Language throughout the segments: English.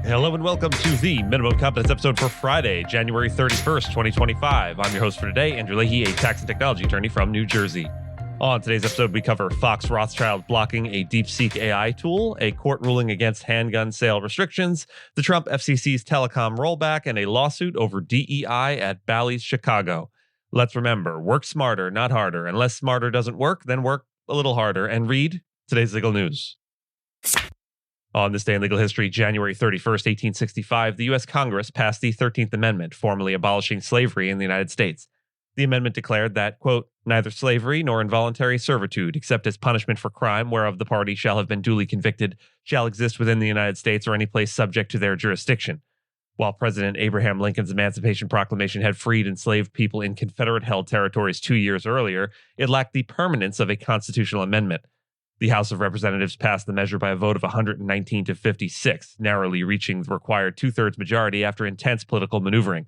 Hello and welcome to the Minimum Competence episode for Friday, January 31st, 2025. I'm your host for today, Andrew Leahy, a tax and technology attorney from New Jersey. On today's episode, we cover Fox Rothschild blocking a Deepseek AI tool, a court ruling against handgun sale restrictions, the Trump FCC's telecom rollback, and a lawsuit over DEI at Bally's Chicago. Let's remember, work smarter, not harder. Unless smarter doesn't work, then work a little harder. And read today's legal news. On this day in legal history, January 31st, 1865, the U.S. Congress passed the 13th Amendment, formally abolishing slavery in the United States. The amendment declared that, quote, neither slavery nor involuntary servitude, except as punishment for crime whereof the party shall have been duly convicted, shall exist within the United States or any place subject to their jurisdiction. While President Abraham Lincoln's Emancipation Proclamation had freed enslaved people in Confederate-held territories 2 years earlier, it lacked the permanence of a constitutional amendment. The House of Representatives passed the measure by a vote of 119 to 56, narrowly reaching the required two-thirds majority after intense political maneuvering.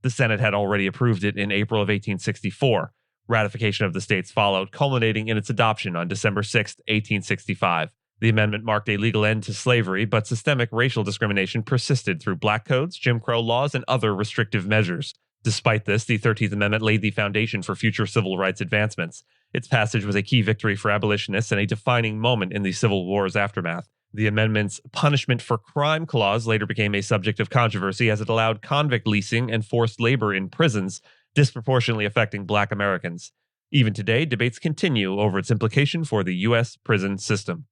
The Senate had already approved it in April of 1864. Ratification of the states followed, culminating in its adoption on December 6, 1865. The amendment marked a legal end to slavery, but systemic racial discrimination persisted through black codes, Jim Crow laws, and other restrictive measures. Despite this, the 13th Amendment laid the foundation for future civil rights advancements. Its passage was a key victory for abolitionists and a defining moment in the Civil War's aftermath. The amendment's punishment for crime clause later became a subject of controversy as it allowed convict leasing and forced labor in prisons, disproportionately affecting black Americans. Even today, debates continue over its implication for the U.S. prison system.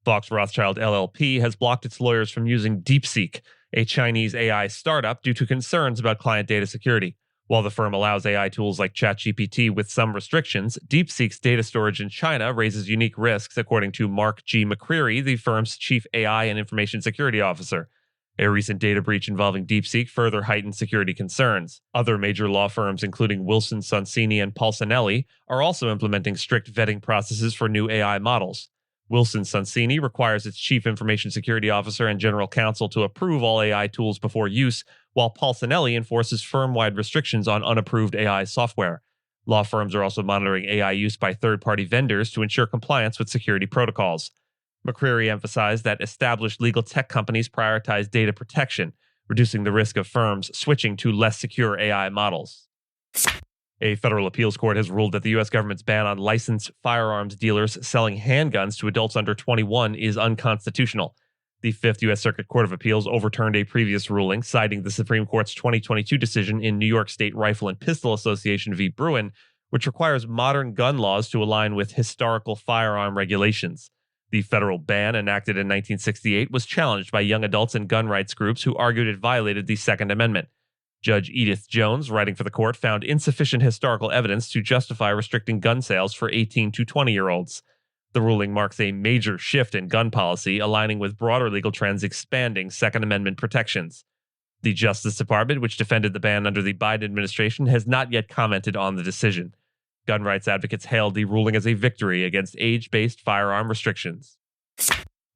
Fox Rothschild LLP has blocked its lawyers from using Deepseek, a Chinese AI startup, due to concerns about client data security. While the firm allows AI tools like ChatGPT with some restrictions, Deepseek's data storage in China raises unique risks, according to Mark G. McCreary, the firm's chief AI and information security officer. A recent data breach involving Deepseek further heightened security concerns. Other major law firms, including Wilson Sonsini and Paulsonelli, are also implementing strict vetting processes for new AI models. Wilson Sonsini requires its chief information security officer and general counsel to approve all AI tools before use, while Paulsonelli enforces firm-wide restrictions on unapproved AI software. Law firms are also monitoring AI use by third-party vendors to ensure compliance with security protocols. McCreary emphasized that established legal tech companies prioritize data protection, reducing the risk of firms switching to less secure AI models. A federal appeals court has ruled that the U.S. government's ban on licensed firearms dealers selling handguns to adults under 21 is unconstitutional. The Fifth U.S. Circuit Court of Appeals overturned a previous ruling, citing the Supreme Court's 2022 decision in New York State Rifle and Pistol Association v. Bruin, which requires modern gun laws to align with historical firearm regulations. The federal ban, enacted in 1968, was challenged by young adults and gun rights groups who argued it violated the Second Amendment. Judge Edith Jones, writing for the court, found insufficient historical evidence to justify restricting gun sales for 18 to 20-year-olds. The ruling marks a major shift in gun policy, aligning with broader legal trends expanding Second Amendment protections. The Justice Department, which defended the ban under the Biden administration, has not yet commented on the decision. Gun rights advocates hailed the ruling as a victory against age-based firearm restrictions.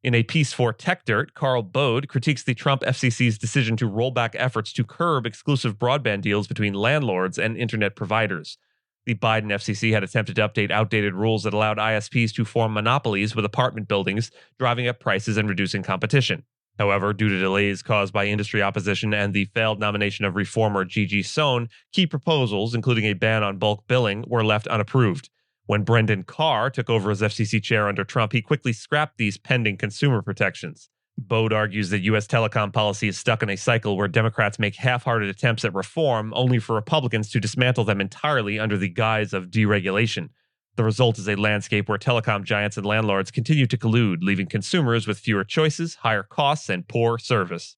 In a piece for TechDirt, Carl Bode critiques the Trump FCC's decision to roll back efforts to curb exclusive broadband deals between landlords and internet providers. The Biden FCC had attempted to update outdated rules that allowed ISPs to form monopolies with apartment buildings, driving up prices and reducing competition. However, due to delays caused by industry opposition and the failed nomination of reformer Gigi Sohn, key proposals, including a ban on bulk billing, were left unapproved. When Brendan Carr took over as FCC chair under Trump, he quickly scrapped these pending consumer protections. Bode argues that U.S. telecom policy is stuck in a cycle where Democrats make half-hearted attempts at reform, only for Republicans to dismantle them entirely under the guise of deregulation. The result is a landscape where telecom giants and landlords continue to collude, leaving consumers with fewer choices, higher costs, and poor service.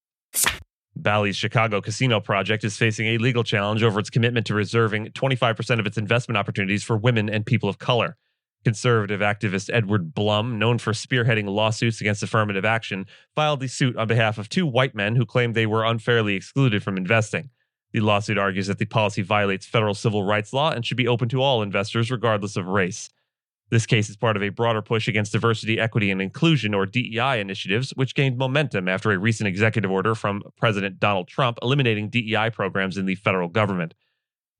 Bally's Chicago casino project is facing a legal challenge over its commitment to reserving 25% of its investment opportunities for women and people of color. Conservative activist Edward Blum, known for spearheading lawsuits against affirmative action, filed the suit on behalf of two white men who claimed they were unfairly excluded from investing. The lawsuit argues that the policy violates federal civil rights law and should be open to all investors regardless of race. This case is part of a broader push against diversity, equity, and inclusion, or DEI initiatives, which gained momentum after a recent executive order from President Donald Trump eliminating DEI programs in the federal government.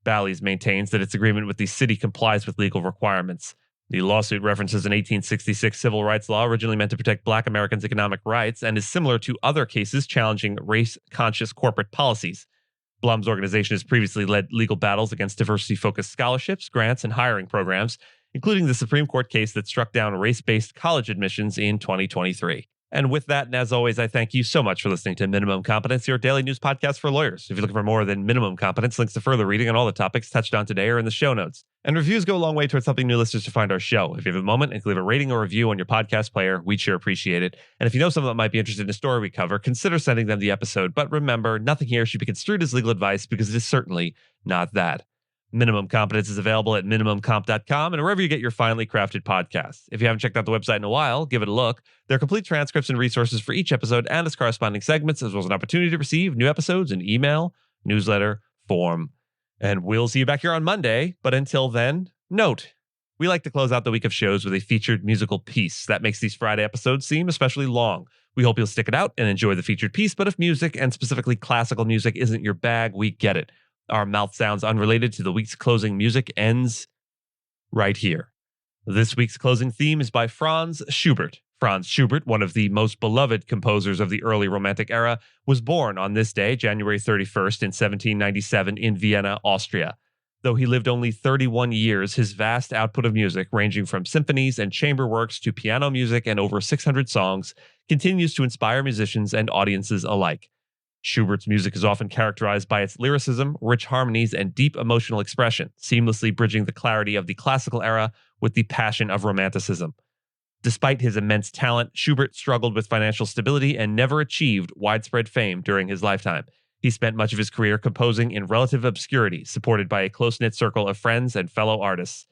Bally's maintains that its agreement with the city complies with legal requirements. The lawsuit references an 1866 civil rights law originally meant to protect Black Americans' economic rights and is similar to other cases challenging race-conscious corporate policies. Blum's organization has previously led legal battles against diversity-focused scholarships, grants, and hiring programs, including the Supreme Court case that struck down race-based college admissions in 2023. And with that, and as always, I thank you so much for listening to Minimum Competence, your daily news podcast for lawyers. If you're looking for more than minimum competence, links to further reading on all the topics touched on today are in the show notes. And reviews go a long way towards helping new listeners to find our show. If you have a moment and can leave a rating or review on your podcast player, we'd sure appreciate it. And if you know someone that might be interested in a story we cover, consider sending them the episode. But remember, nothing here should be construed as legal advice because it is certainly not that. Minimum Competence is available at minimumcomp.com and wherever you get your finely crafted podcasts. If you haven't checked out the website in a while, give it a look. There are complete transcripts and resources for each episode and its corresponding segments, as well as an opportunity to receive new episodes in email, newsletter, form. And we'll see you back here on Monday. But until then, note, we like to close out the week of shows with a featured musical piece. That makes these Friday episodes seem especially long. We hope you'll stick it out and enjoy the featured piece, but if music, and specifically classical music, isn't your bag, we get it. Our mouth sounds unrelated to the week's closing music ends right here. This week's closing theme is by Franz Schubert. Franz Schubert, one of the most beloved composers of the early Romantic era, was born on this day, January 31st, in 1797 in Vienna, Austria. Though he lived only 31 years, his vast output of music, ranging from symphonies and chamber works to piano music and over 600 songs, continues to inspire musicians and audiences alike. Schubert's music is often characterized by its lyricism, rich harmonies, and deep emotional expression, seamlessly bridging the clarity of the classical era with the passion of Romanticism. Despite his immense talent, Schubert struggled with financial stability and never achieved widespread fame during his lifetime. He spent much of his career composing in relative obscurity, supported by a close-knit circle of friends and fellow artists.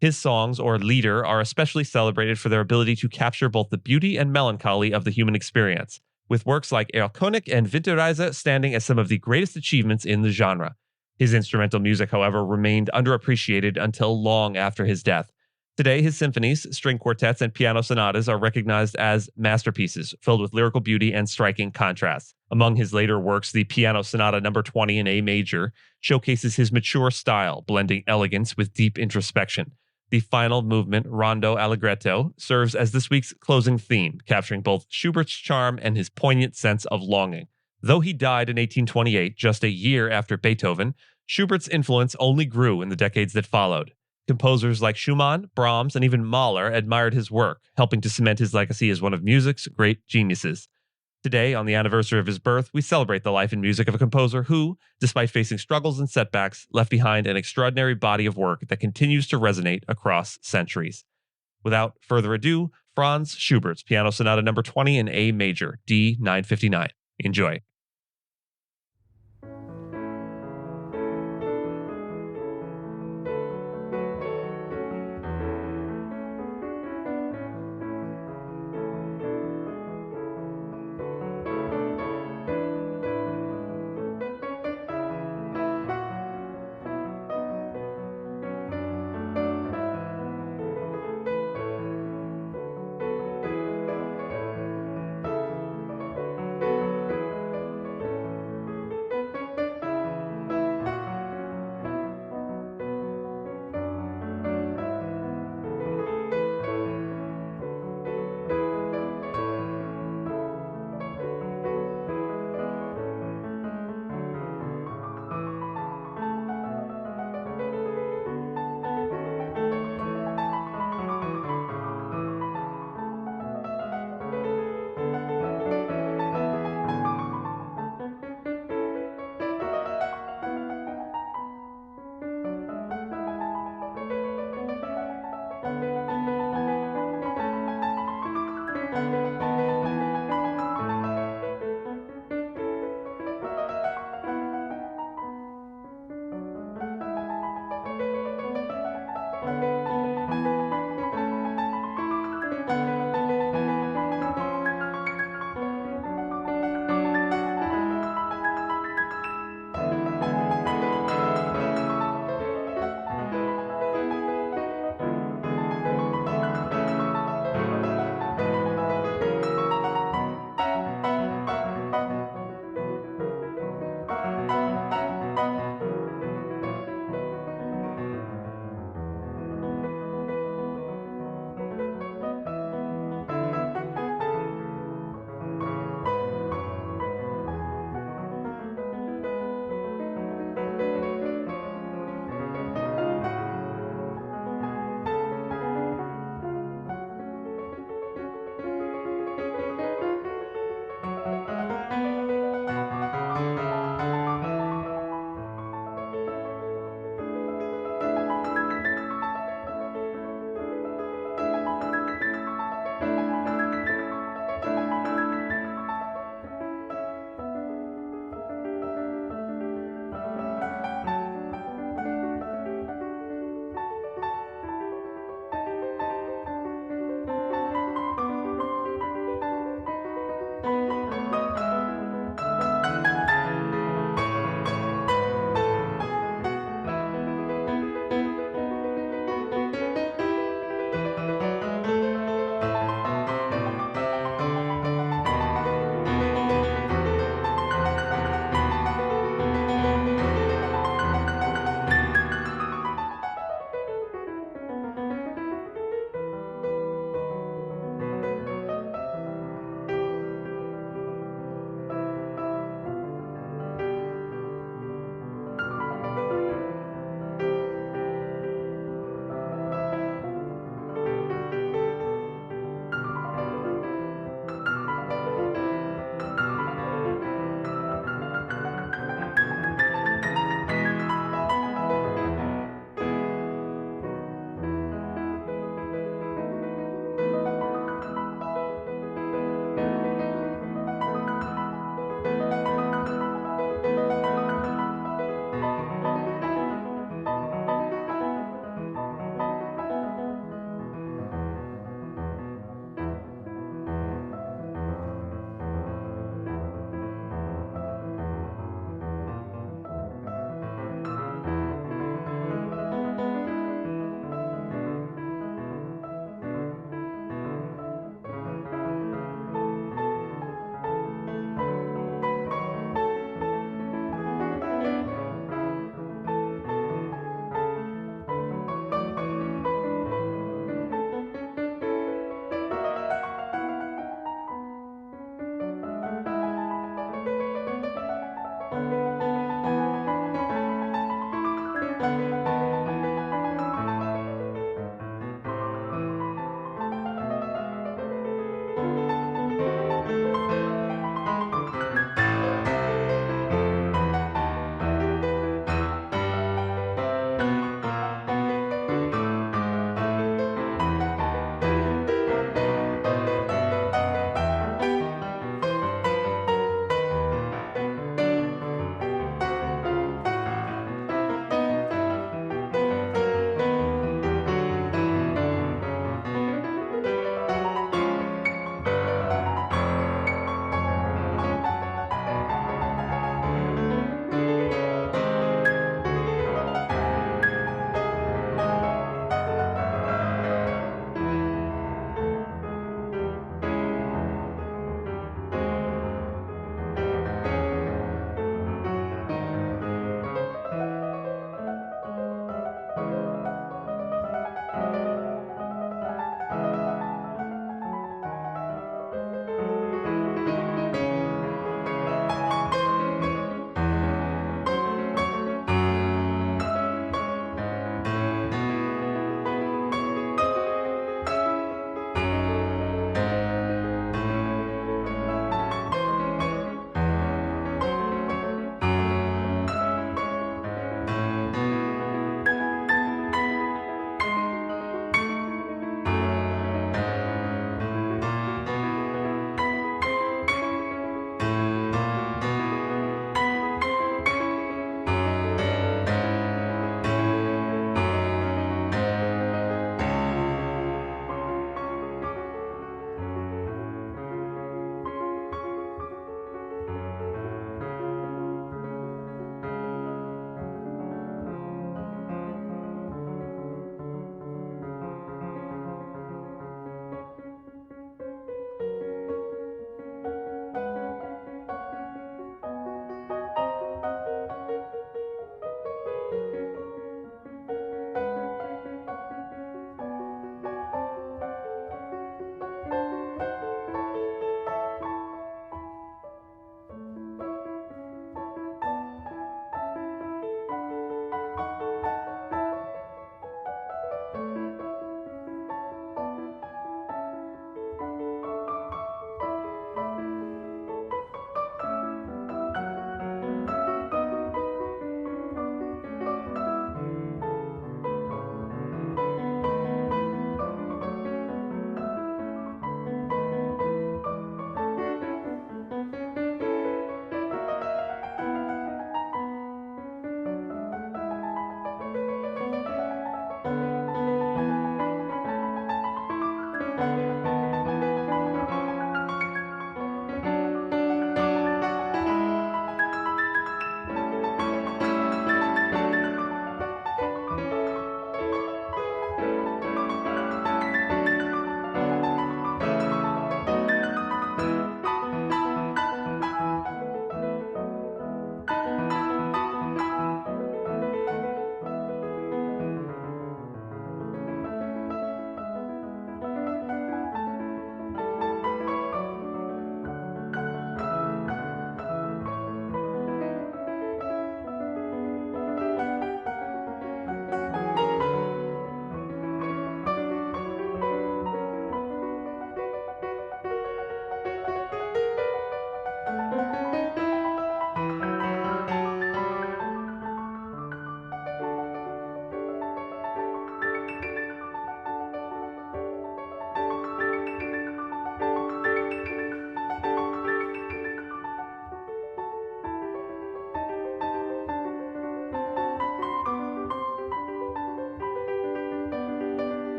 His songs, or Lieder, are especially celebrated for their ability to capture both the beauty and melancholy of the human experience, with works like Erlkönig and Winterreise standing as some of the greatest achievements in the genre. His instrumental music, however, remained underappreciated until long after his death. Today, his symphonies, string quartets, and piano sonatas are recognized as masterpieces, filled with lyrical beauty and striking contrasts. Among his later works, the Piano Sonata No. 20 in A major showcases his mature style, blending elegance with deep introspection. The final movement, Rondo Allegretto, serves as this week's closing theme, capturing both Schubert's charm and his poignant sense of longing. Though he died in 1828, just a year after Beethoven, Schubert's influence only grew in the decades that followed. Composers like Schumann, Brahms, and even Mahler admired his work, helping to cement his legacy as one of music's great geniuses. Today, on the anniversary of his birth, we celebrate the life and music of a composer who, despite facing struggles and setbacks, left behind an extraordinary body of work that continues to resonate across centuries. Without further ado, Franz Schubert's Piano Sonata No. 20 in A major, D 959. Enjoy.